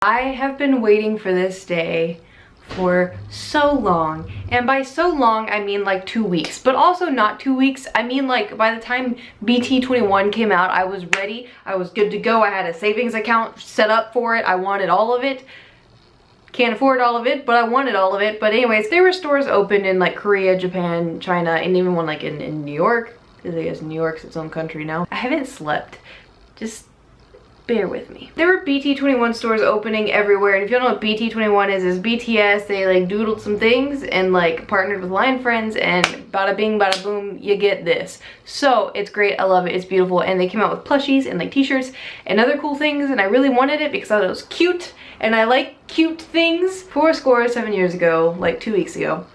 I have been waiting for this day for so long, and by so long I mean like 2 weeks, but also not 2 weeks. I mean, like, by the time BT21 came out, I was ready, I was good to go. I had a savings account set up for it. I wanted all of it. Can't afford all of it, but I wanted all of it. But anyways, there were stores open in like Korea, Japan, China, and even one like in New York, because I guess New York's its own country now. I haven't slept. Just bear with me. There were BT21 stores opening everywhere, and if you don't know what BT21 is BTS. They like doodled some things and like partnered with Line Friends, and bada bing bada boom, you get this. So it's great, I love it, it's beautiful, and they came out with plushies and like t-shirts and other cool things, and I really wanted it because I thought it was cute, and I like cute things. 7 years ago, like 2 weeks ago,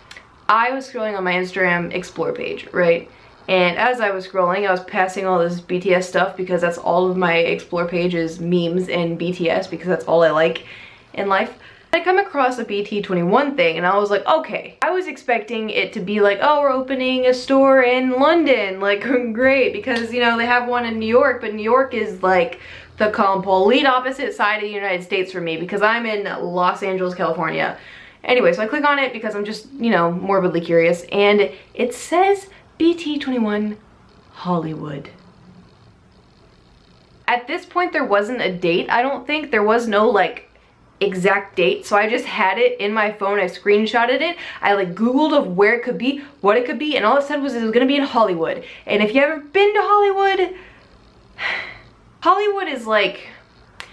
I was scrolling on my Instagram Explore page, right? And as I was scrolling, I was passing all this BTS stuff because that's all of my Explore page is memes and BTS, because that's all I like in life. I come across a BT21 thing and I was like, okay. I was expecting it to be like, oh, we're opening a store in London, like great, because you know they have one in New York, but New York is like the complete opposite side of the United States for me, because I'm in Los Angeles, California. Anyway, so I click on it because I'm just, you know, morbidly curious, and it says BT21 Hollywood. At this point there wasn't a date. I don't think there was no like exact date, so I just had it in my phone. I screenshotted it. I like googled of where it could be, what it could be, and all it said was it was gonna be in Hollywood. And if you haven't been to Hollywood, Hollywood is like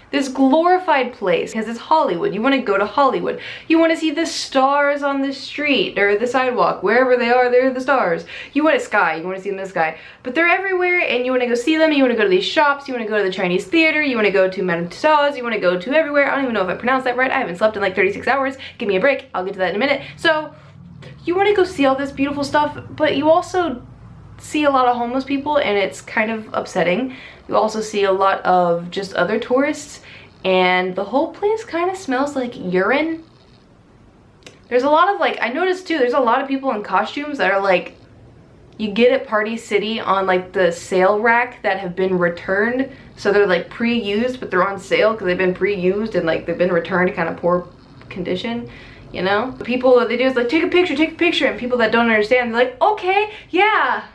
this glorified place because it's Hollywood. You want to go to Hollywood. You want to see the stars on the street or the sidewalk. Wherever they are, they're the stars. You want a sky. You want to see them in the sky. But they're everywhere, and you want to go see them. You want to go to these shops. You want to go to the Chinese theater. You want to go to Madame Tussauds. You want to go to everywhere. I don't even know if I pronounced that right. I haven't slept in like 36 hours. Give me a break. I'll get to that in a minute. So you want to go see all this beautiful stuff, but you also see a lot of homeless people, and it's kind of upsetting. You also see a lot of just other tourists, and the whole place kind of smells like urine. There's a lot of like, I noticed too, there's a lot of people in costumes that are like, you get at Party City on like the sale rack that have been returned. So they're like pre-used, but they're on sale because they've been pre-used and like they've been returned kind of poor condition, you know? The people, what they do is like, take a picture, and people that don't understand, they're like, okay, yeah.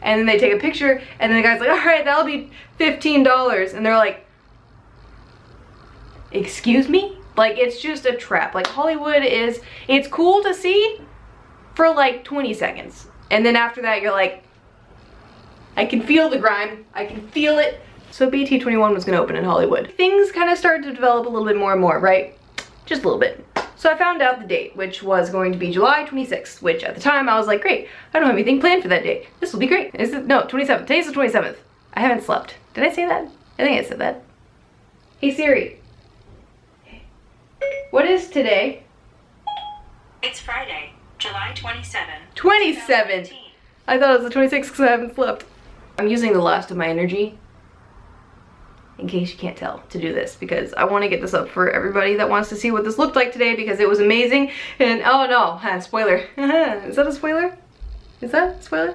And then they take a picture, and then the guy's like, all right, that'll be $15. And they're like, excuse me? Like, it's just a trap. Like, Hollywood is, it's cool to see for like 20 seconds. And then after that, you're like, I can feel the grime. I can feel it. So BT21 was gonna open in Hollywood. Things kind of started to develop a little bit more and more, right? Just a little bit. So I found out the date, which was going to be July 26th, which at the time I was like, great, I don't have anything planned for that day. This will be great. Is it? No, 27th. Today's the 27th. I haven't slept. Did I say that? I think I said that. Hey Siri. What is today? It's Friday, July 27th. 27th. I thought it was the 26th because I haven't slept. I'm using the last of my energy, in case you can't tell, to do this, because I want to get this up for everybody that wants to see what this looked like today, because it was amazing. And oh no, spoiler. Is that a spoiler? Is that a spoiler?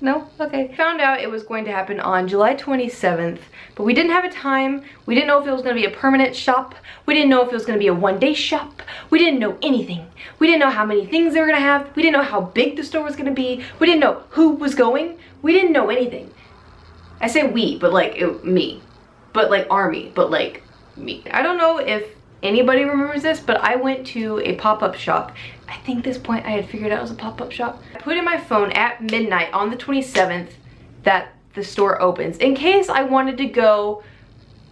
No? Okay. Found out it was going to happen on July 27th, but we didn't have a time. We didn't know if it was going to be a permanent shop. We didn't know if it was going to be a one-day shop. We didn't know anything. We didn't know how many things they were going to have. We didn't know how big the store was going to be. We didn't know who was going. We didn't know anything. I say we, but like me. But like army, but like me. I don't know if anybody remembers this, but I went to a pop-up shop. I think this point I had figured out it was a pop-up shop. I put in my phone at midnight on the 27th that the store opens, in case I wanted to go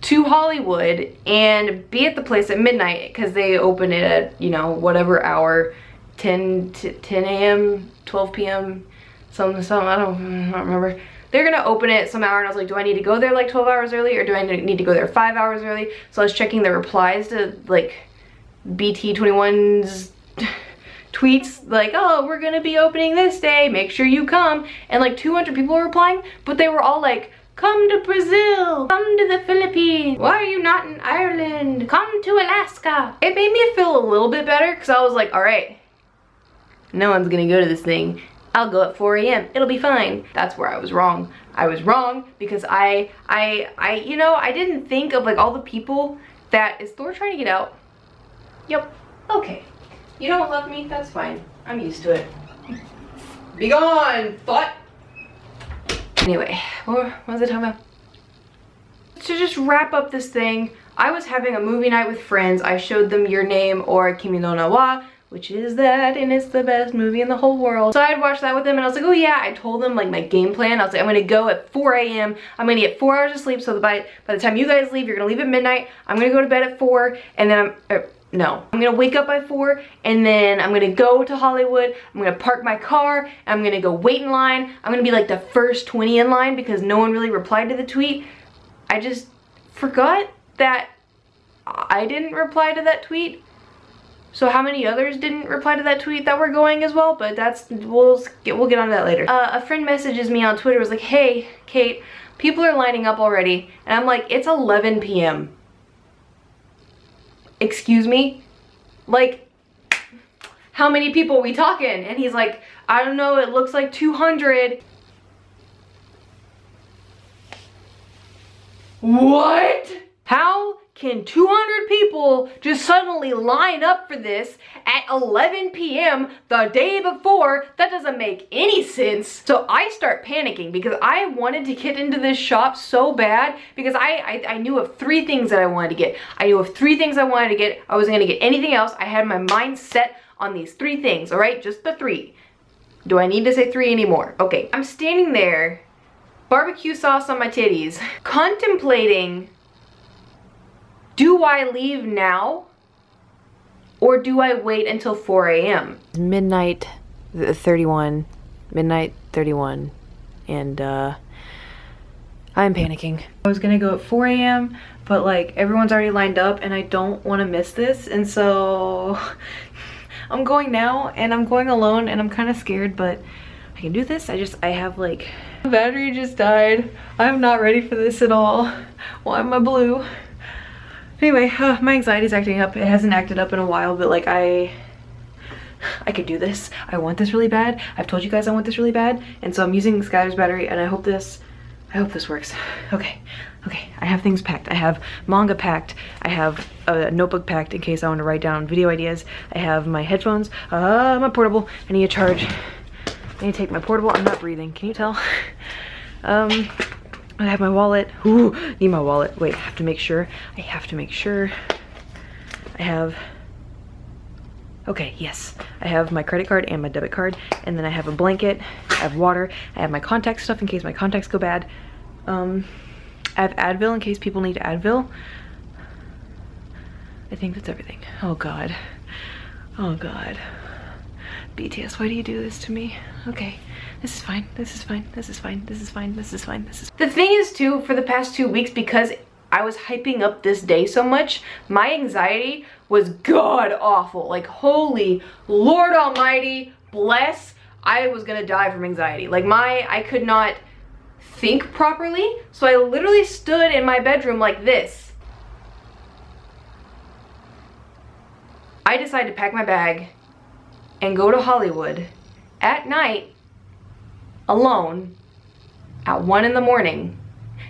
to Hollywood and be at the place at midnight, because they open it at, you know, whatever hour, 10 a.m., 12 p.m., something, I don't remember. They're gonna open it some hour, and I was like, do I need to go there like 12 hours early, or do I need to go there 5 hours early? So I was checking the replies to like BT21's tweets, like, oh, we're gonna be opening this day, make sure you come. And like 200 people were replying, but they were all like, come to Brazil, come to the Philippines, why are you not in Ireland, come to Alaska. It made me feel a little bit better, because I was like, all right, no one's gonna go to this thing. I'll go at 4 a.m. It'll be fine. That's where I was wrong. I was wrong because you know, I didn't think of like all the people that, is Thor trying to get out? Yep. Okay. You don't love me? That's fine. I'm used to it. Be gone, thought. Anyway, what was I talking about? To just wrap up this thing, I was having a movie night with friends. I showed them Your Name or Kimi no Na wa, which is that, and it's the best movie in the whole world. So I had watched that with them and I was like, oh yeah, I told them like my game plan. I was like, I'm gonna go at 4 a.m. I'm gonna get 4 hours of sleep, so that by the time you guys leave, you're gonna leave at midnight. I'm gonna go to bed at 4, and then I'm gonna wake up by 4, and then I'm gonna go to Hollywood. I'm gonna park my car, and I'm gonna go wait in line. I'm gonna be like the first 20 in line because no one really replied to the tweet. I just forgot that I didn't reply to that tweet. So how many others didn't reply to that tweet that were going as well? But that's, we'll get onto that later. A friend messages me on Twitter, was like, hey, Kate, people are lining up already. And I'm like, it's 11 p.m. Excuse me? Like, how many people are we talking? And he's like, I don't know, it looks like 200. What? How can 200 people just suddenly line up for this at 11 p.m. the day before? That doesn't make any sense. So I start panicking because I wanted to get into this shop so bad because I knew of 3 things that I wanted to get. I knew of 3 things I wanted to get. I wasn't gonna get anything else. I had my mind set on these 3 things, all right? Just the 3. Do I need to say 3 anymore? Okay, I'm standing there, barbecue sauce on my titties, contemplating, do I leave now or do I wait until 4 a.m.? Midnight 31, and I'm panicking. I was gonna go at 4 a.m. but like everyone's already lined up and I don't want to miss this, and so I'm going now and I'm going alone and I'm kind of scared, but I can do this. I have like, the battery just died. I'm not ready for this at all. Why am I blue? Anyway, my anxiety's acting up. It hasn't acted up in a while, but like I could do this. I want this really bad. I've told you guys I want this really bad, and so I'm using Skylar's battery, and I hope this works. Okay, I have things packed. I have manga packed. I have a notebook packed in case I want to write down video ideas. I have my headphones, my portable. I need a charge. I need to take my portable. I'm not breathing. Can you tell? I have my wallet. Ooh, need my wallet. Wait, I have to make sure. I have, okay, yes. I have my credit card and my debit card, and then I have a blanket, I have water, I have my contact stuff in case my contacts go bad. I have Advil in case people need Advil. I think that's everything. Oh God. Oh God. BTS, why do you do this to me? Okay, this is fine, this is fine, this is fine, this is fine, this is fine, this is... The thing is too, for the past 2 weeks, because I was hyping up this day so much, my anxiety was god awful. Like, holy Lord Almighty, bless, I was gonna die from anxiety. Like I could not think properly, so I literally stood in my bedroom like this. I decided to pack my bag and go to Hollywood at night alone at 1 in the morning.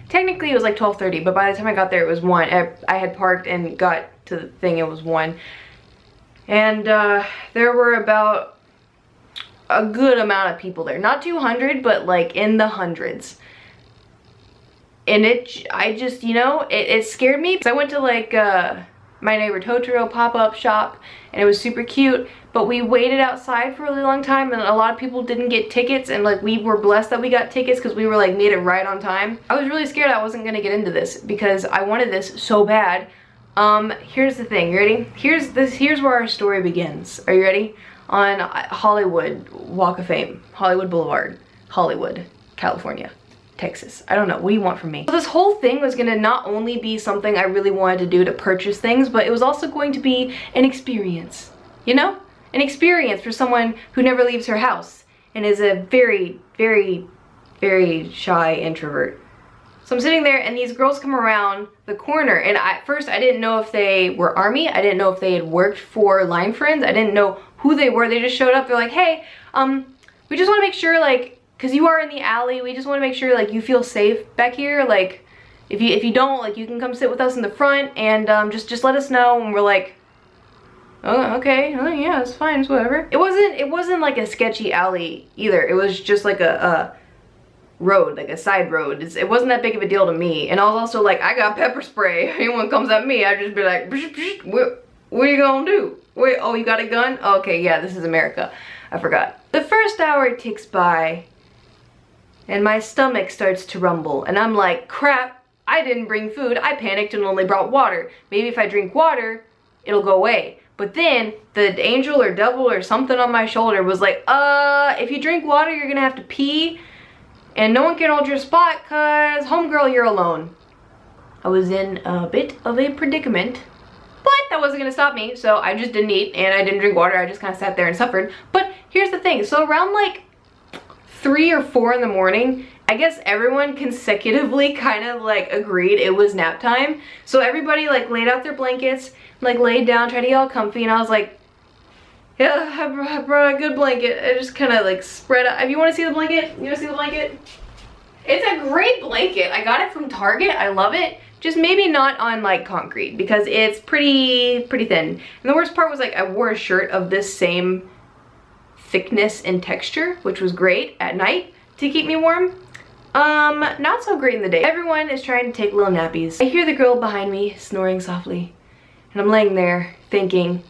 Technically it was like 12:30, but by the time I got there it was 1. I had parked and got to the thing, it was 1. And there were about a good amount of people there. Not 200, but like in the hundreds. And I just, you know, it scared me. So I went to like My Neighbor Totoro pop-up shop, and it was super cute, but we waited outside for a really long time, and a lot of people didn't get tickets, and like we were blessed that we got tickets because we were like made it right on time. I was really scared I wasn't gonna get into this because I wanted this so bad. Here's the thing, you ready? Here's where our story begins. Are you ready? On Hollywood Walk of Fame, Hollywood Boulevard, Hollywood, California. Texas. I don't know. What do you want from me? So this whole thing was gonna not only be something I really wanted to do to purchase things, but it was also going to be an experience. You know? An experience for someone who never leaves her house and is a very, very, very shy introvert. So I'm sitting there and these girls come around the corner, and at first I didn't know if they were Army. I didn't know if they had worked for Line Friends. I didn't know who they were. They just showed up. They're like, hey, we just want to make sure like because you are in the alley, we just want to make sure like you feel safe back here. Like if you don't, like you can come sit with us in the front and just let us know. And we're like, oh, okay, oh, yeah, it's fine, it's whatever. It wasn't like a sketchy alley either. It was just like a road, like a side road. It wasn't that big of a deal to me. And I was also like, I got pepper spray. Anyone comes at me, I'd just be like, psh, psh, what are you gonna do? Wait, oh, you got a gun? Okay, yeah, this is America. I forgot. The first hour ticks by and my stomach starts to rumble and I'm like, crap, I didn't bring food. I panicked and only brought water. Maybe if I drink water, it'll go away. But then the angel or devil or something on my shoulder was like, if you drink water, you're gonna have to pee and no one can hold your spot cause homegirl, you're alone. I was in a bit of a predicament, but that wasn't gonna stop me. So I just didn't eat and I didn't drink water. I just kind of sat there and suffered. But here's the thing. So around like 3 or 4 in the morning, I guess everyone consecutively kind of like agreed it was nap time. So everybody like laid out their blankets, like laid down, tried to get all comfy, and I was like, yeah, I brought a good blanket. I just kind of like spread out. If you want to see the blanket, you want to see the blanket? It's a great blanket. I got it from Target. I love it. Just maybe not on like concrete because it's pretty thin. And the worst part was like I wore a shirt of this same thickness and texture, which was great at night to keep me warm. Not so great in the day. Everyone is trying to take little nappies. I hear the girl behind me snoring softly, and I'm laying there thinking,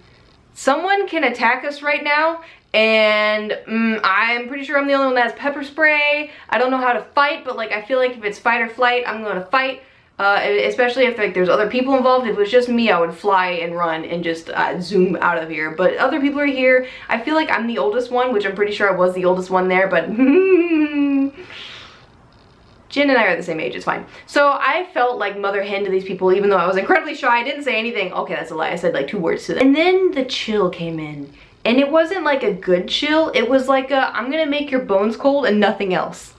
someone can attack us right now, and I'm pretty sure I'm the only one that has pepper spray. I don't know how to fight, but like I feel like if it's fight or flight, I'm gonna fight. Especially if like there's other people involved. If it was just me, I would fly and run and just zoom out of here. But other people are here. I feel like I'm the oldest one, which I'm pretty sure I was the oldest one there, but Jen and I are the same age, it's fine. So I felt like mother hen to these people, even though I was incredibly shy. I didn't say anything. Okay, that's a lie. I said like 2 words to them. And then the chill came in. And it wasn't like a good chill. It was like a, I'm gonna make your bones cold and nothing else.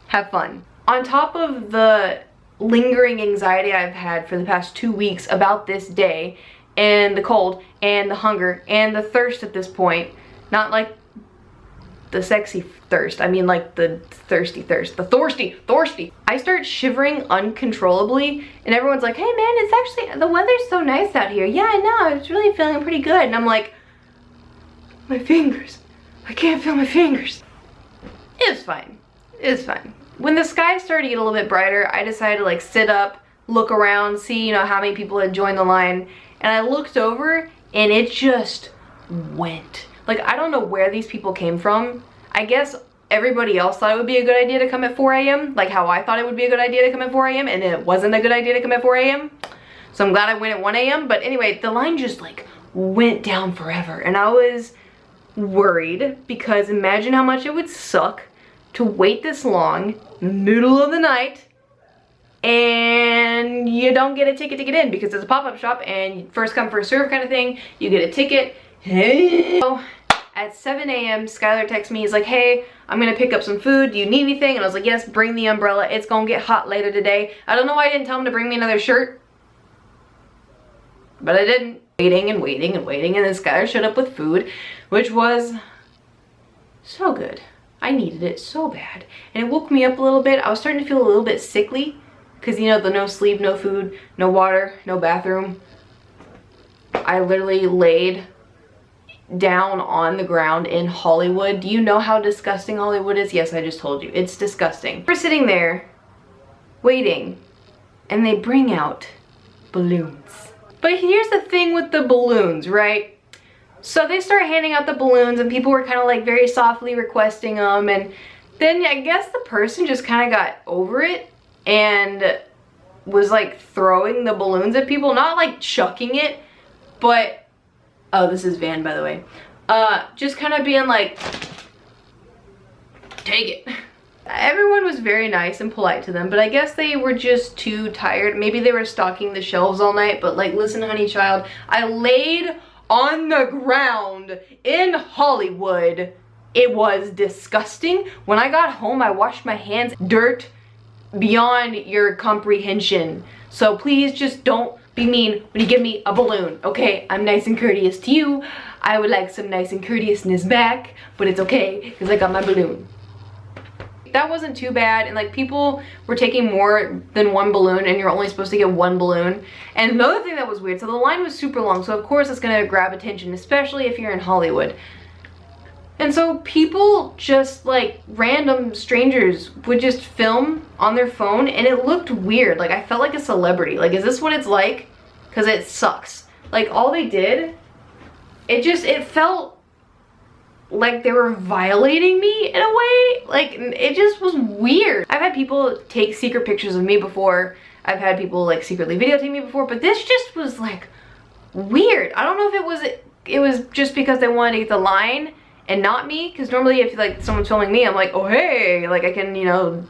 Have fun. On top of the lingering anxiety I've had for the past 2 weeks about this day, and the cold, and the hunger, and the thirst at this point, not like the sexy thirst, I mean like the thirsty thirst, the thorsty. I start shivering uncontrollably and everyone's like, hey man, it's actually, the weather's so nice out here. Yeah, I know, it's really feeling pretty good. And I'm like, my fingers, I can't feel my fingers. It's fine, it's fine. When the sky started to get a little bit brighter, I decided to like sit up, look around, see, you know, how many people had joined the line. And I looked over and it just went. Like, I don't know where these people came from. I guess everybody else thought it would be a good idea to come at 4 a.m. Like how I thought it would be a good idea to come at 4 a.m. and it wasn't a good idea to come at 4 a.m. So I'm glad I went at 1 a.m. But anyway, the line just like went down forever. And I was worried because imagine how much it would suck to wait this long in the middle of the night and you don't get a ticket to get in because it's a pop-up shop and first come first serve kind of thing. You get a ticket. So at 7 a.m. Skylar texts me, he's like, hey, I'm gonna pick up some food, do you need anything? And I was like, yes, bring the umbrella, it's gonna get hot later today. I don't know why I didn't tell him to bring me another shirt, but I didn't. Waiting and waiting and waiting, and then Skylar showed up with food, which was so good. I needed it so bad, and it woke me up a little bit. I was starting to feel a little bit sickly because, you know, the no sleep, no food, no water, no bathroom. I literally laid down on the ground in Hollywood. Do you know how disgusting Hollywood is? Yes, I just told you. It's disgusting. We're sitting there waiting and they bring out balloons. But here's the thing with the balloons, right? So they start handing out the balloons and people were kind of like very softly requesting them, and then I guess the person just kind of got over it and was like throwing the balloons at people, not like chucking it, but oh, this is Van, by the way. Just kind of being like, take it. Everyone was very nice and polite to them, but I guess they were just too tired. Maybe they were stocking the shelves all night, but like, listen, honey child, I laid on the ground in Hollywood. It was disgusting. When I got home, I washed my hands. Dirt beyond your comprehension. So please just don't be mean when you give me a balloon, okay? I'm nice and courteous to you. I would like some nice and courteousness back, but it's okay because I got my balloon. that wasn't too bad. And like people were taking more than one balloon and you're only supposed to get one balloon. And another thing that was weird, so the line was super long, so of course it's gonna grab attention, especially if you're in Hollywood. And so people just like random strangers would just film on their phone and it looked weird. Like I felt like a celebrity. Like, is this what it's like? Because it sucks. Like all they did, it felt like they were violating me in a way. Like it just was weird. I've had people take secret pictures of me before. I've had people like secretly videotape me before, but this just was like weird. I don't know if it was just because they wanted to get the line and not me, because normally if like someone's filming me, I'm like, oh hey, like I can, you know,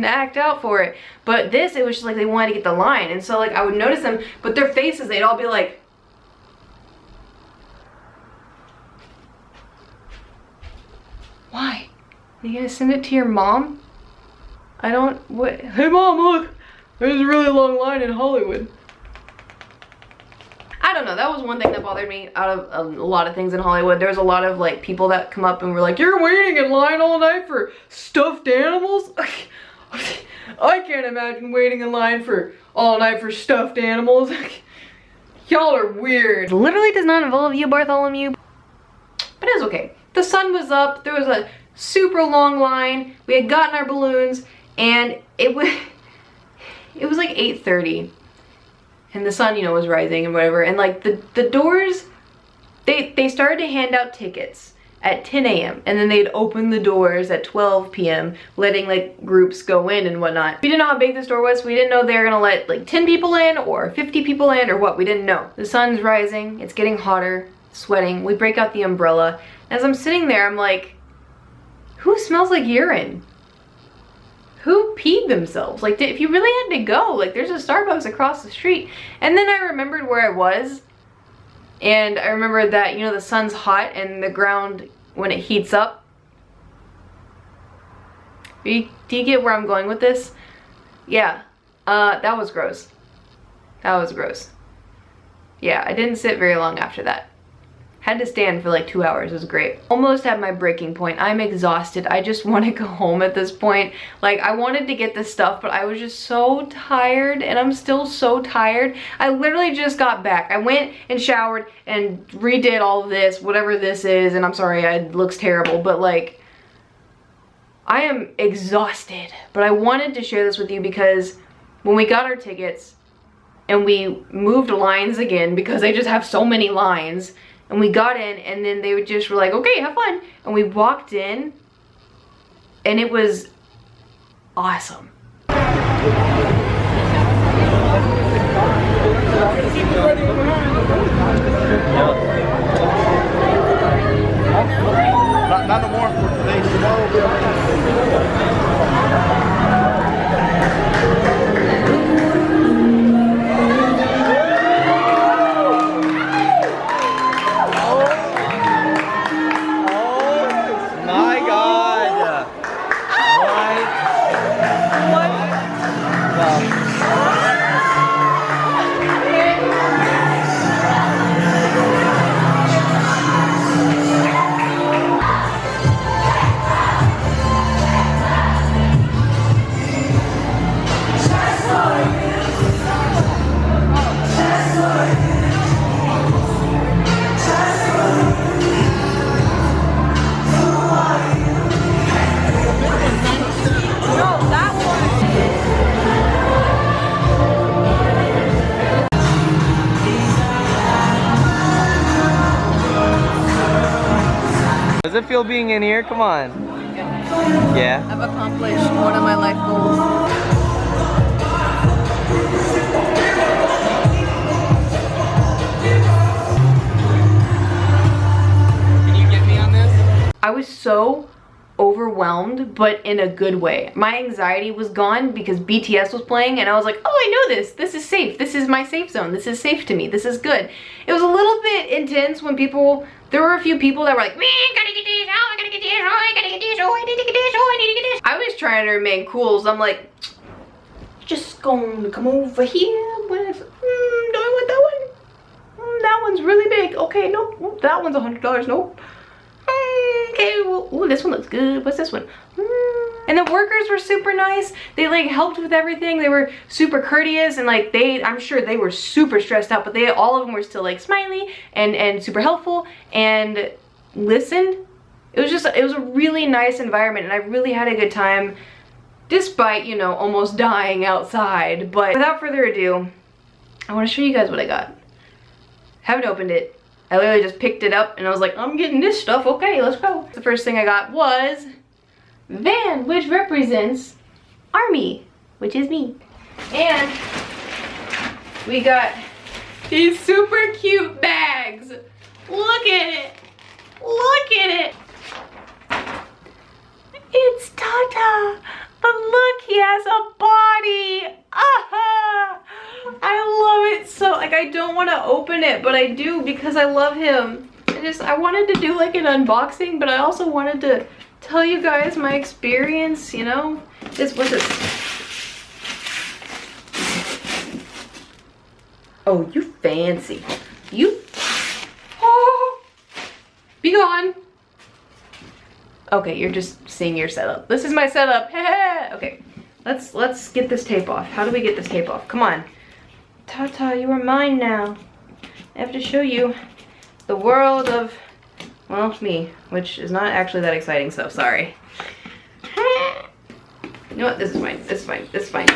act out for it. But this, it was just like they wanted to get the line, and so like I would notice them, but their faces, they'd all be like, why? Are you gonna send it to your mom? I don't, what? Hey mom, look, there's a really long line in Hollywood. I don't know, that was one thing that bothered me out of a lot of things in Hollywood. There's a lot of like people that come up and were like, you're waiting in line all night for stuffed animals? I can't imagine waiting in line for all night for stuffed animals. Y'all are weird. It literally does not involve you, Bartholomew. But it's okay. The sun was up, there was a super long line, we had gotten our balloons, and it was like 8:30. And the sun, you know, was rising and whatever. And like the doors, they started to hand out tickets at 10 a.m. and then they'd open the doors at 12 p.m. letting like groups go in and whatnot. We didn't know how big the store was. We didn't know they were gonna let like 10 people in or 50 people in or what. We didn't know. The sun's rising, it's getting hotter, sweating. We break out the umbrella. As I'm sitting there, I'm like, who smells like urine? Who peed themselves? Like, if you really had to go, like there's a Starbucks across the street. And then I remembered where I was. And I remembered that, you know, the sun's hot and the ground, when it heats up. Do you get where I'm going with this? Yeah, that was gross. That was gross. Yeah, I didn't sit very long after that. Had to stand for like 2 hours. It was great. Almost at my breaking point. I'm exhausted. I just want to go home at this point. Like, I wanted to get this stuff, but I was just so tired, and I'm still so tired. I literally just got back. I went and showered and redid all of this, whatever this is, and I'm sorry, it looks terrible, but like, I am exhausted. But I wanted to share this with you because when we got our tickets and we moved lines again, because they just have so many lines, and we got in, and then they just were like, okay, have fun. And we walked in, and it was awesome. Not no more for today. Does it feel being in here? Come on. Yeah. I've accomplished one of my life goals. Can you get me on this? I was so overwhelmed, but in a good way. My anxiety was gone because BTS was playing, and I was like, oh, I know this. This is safe. This is my safe zone. This is safe to me. This is good. It was a little bit intense when there were a few people that were like, man, gotta get this, oh, I gotta get this, oh, I gotta get this, oh, I need to get this, oh, I need to get this. I was trying to remain cool, so I'm like, just gonna come over here, but do I want that one? That one's really big. Okay, nope, that one's $100, nope. Okay, well, ooh, this one looks good. What's this one? And the workers were super nice. They like helped with everything. They were super courteous, and like I'm sure they were super stressed out, but all of them were still like smiley and super helpful and listened. It was a really nice environment, and I really had a good time despite, you know, almost dying outside. But without further ado, I want to show you guys what I got. Haven't opened it. I literally just picked it up and I was like, I'm getting this stuff. Okay, let's go. The first thing I got was Van, which represents Army, which is me. And we got these super cute bags. Look at it. Look at it. It's Tata. But look, he has a body. Ah, I love it so. Like, I don't want to open it, but I do because I love him. I wanted to do like an unboxing, but I also wanted to tell you guys my experience, you know? What's this? Oh, you fancy. You, oh, be gone. Okay, you're just seeing your setup. This is my setup, okay, let's get this tape off. How do we get this tape off? Come on. Tata, you are mine now. I have to show you the world of, well, me, which is not actually that exciting, so sorry. You know what? This is fine. This is fine. This is fine.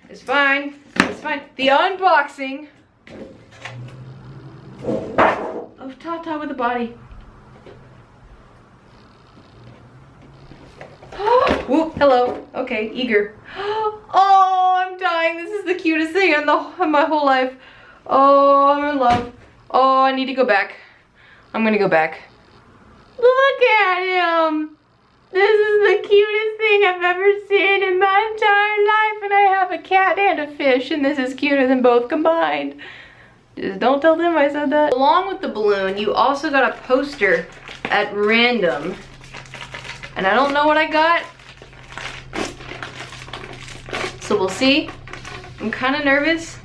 It's fine. It's fine. The unboxing of Tata with a body. Whoop, hello. Okay, eager. Oh, I'm dying. This is the cutest thing in my whole life. Oh, I'm in love. Oh, I need to go back. I'm gonna go back. Look at him. This is the cutest thing I've ever seen in my entire life. And I have a cat and a fish, and this is cuter than both combined. Just don't tell them I said that. Along with the balloon, you also got a poster at random. And I don't know what I got. So we'll see. I'm kind of nervous,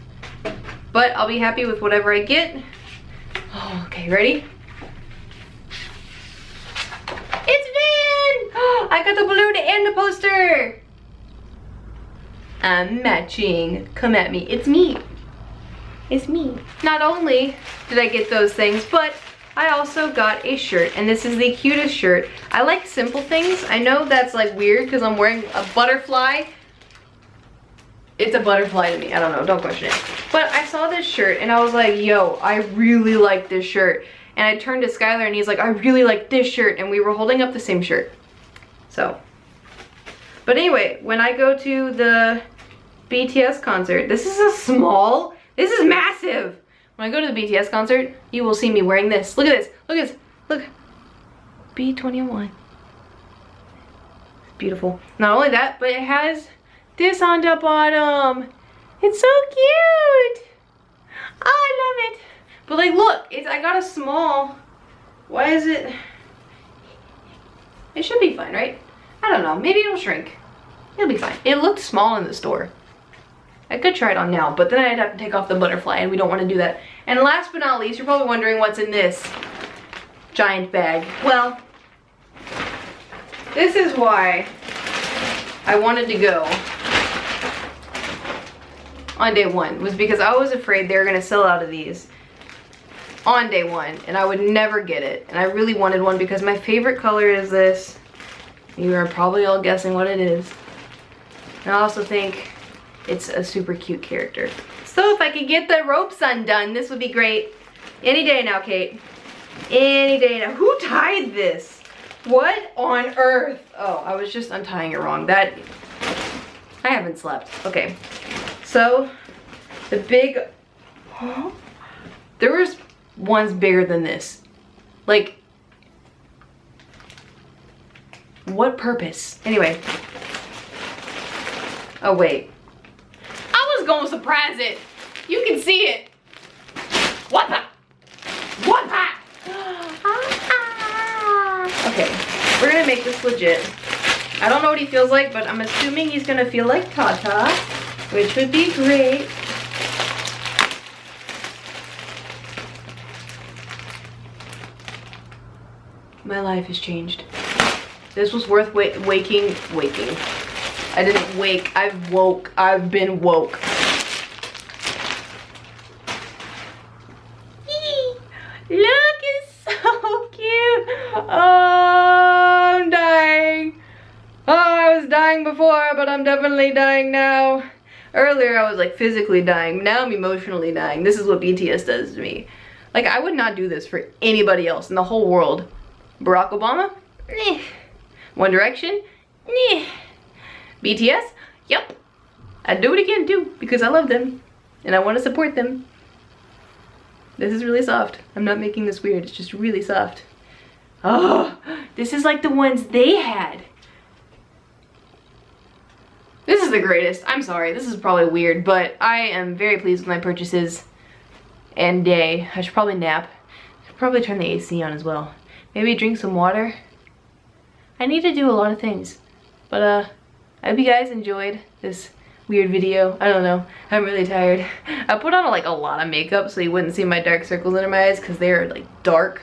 but I'll be happy with whatever I get. Oh, okay, ready? It's Van! I got the balloon and the poster. I'm matching. Come at me. It's me. It's me. Not only did I get those things, but I also got a shirt, and this is the cutest shirt. I like simple things. I know that's like weird because I'm wearing a butterfly. It's a butterfly to me. I don't know, don't question it. But I saw this shirt and I was like, yo, I really like this shirt. And I turned to Skylar and he's like, I really like this shirt. And we were holding up the same shirt. So, but anyway, when I go to the BTS concert, this is this is massive. When I go to the BTS concert, you will see me wearing this. Look at this, look at this, look. B21. It's beautiful. Not only that, but it has this on the bottom. It's so cute. I love it. But like, look, I got a small. Why is it? It should be fine, right? I don't know, maybe it'll shrink. It'll be fine. It looked small in the store. I could try it on now, but then I'd have to take off the butterfly, and we don't want to do that. And last but not least, you're probably wondering what's in this giant bag. Well, this is why I wanted to go on day one, was because I was afraid they were gonna sell out of these on day one and I would never get it. And I really wanted one because my favorite color is this. You are probably all guessing what it is. And I also think it's a super cute character. So if I could get the ropes undone, this would be great. Any day now, Kate. Any day now. Who tied this? What on earth? Oh, I was just untying it wrong. I haven't slept. Okay. So, the big, there was ones bigger than this. Like, what purpose? Anyway. Oh, wait. I was gonna surprise it. You can see it. What the? What the? Okay, we're gonna make this legit. I don't know what he feels like, but I'm assuming he's gonna feel like Tata, which would be great. My life has changed. This was worth waking. I didn't wake, I've woke. I've been woke. Look, it's so cute. Oh, I'm dying. Oh, I was dying before, but I'm definitely dying now. Earlier, I was like physically dying. Now I'm emotionally dying. This is what BTS does to me. Like, I would not do this for anybody else in the whole world. Barack Obama? Eh. One Direction? Eh. BTS? Yep. I'd do it again too, because I love them. And I want to support them. This is really soft. I'm not making this weird. It's just really soft. Oh, this is like the ones they had. This is the greatest. I'm sorry. This is probably weird, but I am very pleased with my purchases and day. I should probably nap. I should probably turn the AC on as well. Maybe drink some water. I need to do a lot of things. But I hope you guys enjoyed this weird video. I don't know. I'm really tired. I put on like a lot of makeup so you wouldn't see my dark circles under my eyes because they're like dark.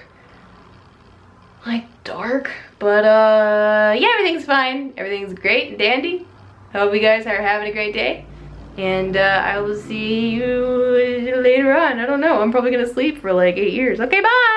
Like dark. But yeah, everything's fine. Everything's great and dandy. I hope you guys are having a great day. And I will see you later on. I don't know. I'm probably gonna sleep for like 8 years. Okay, bye!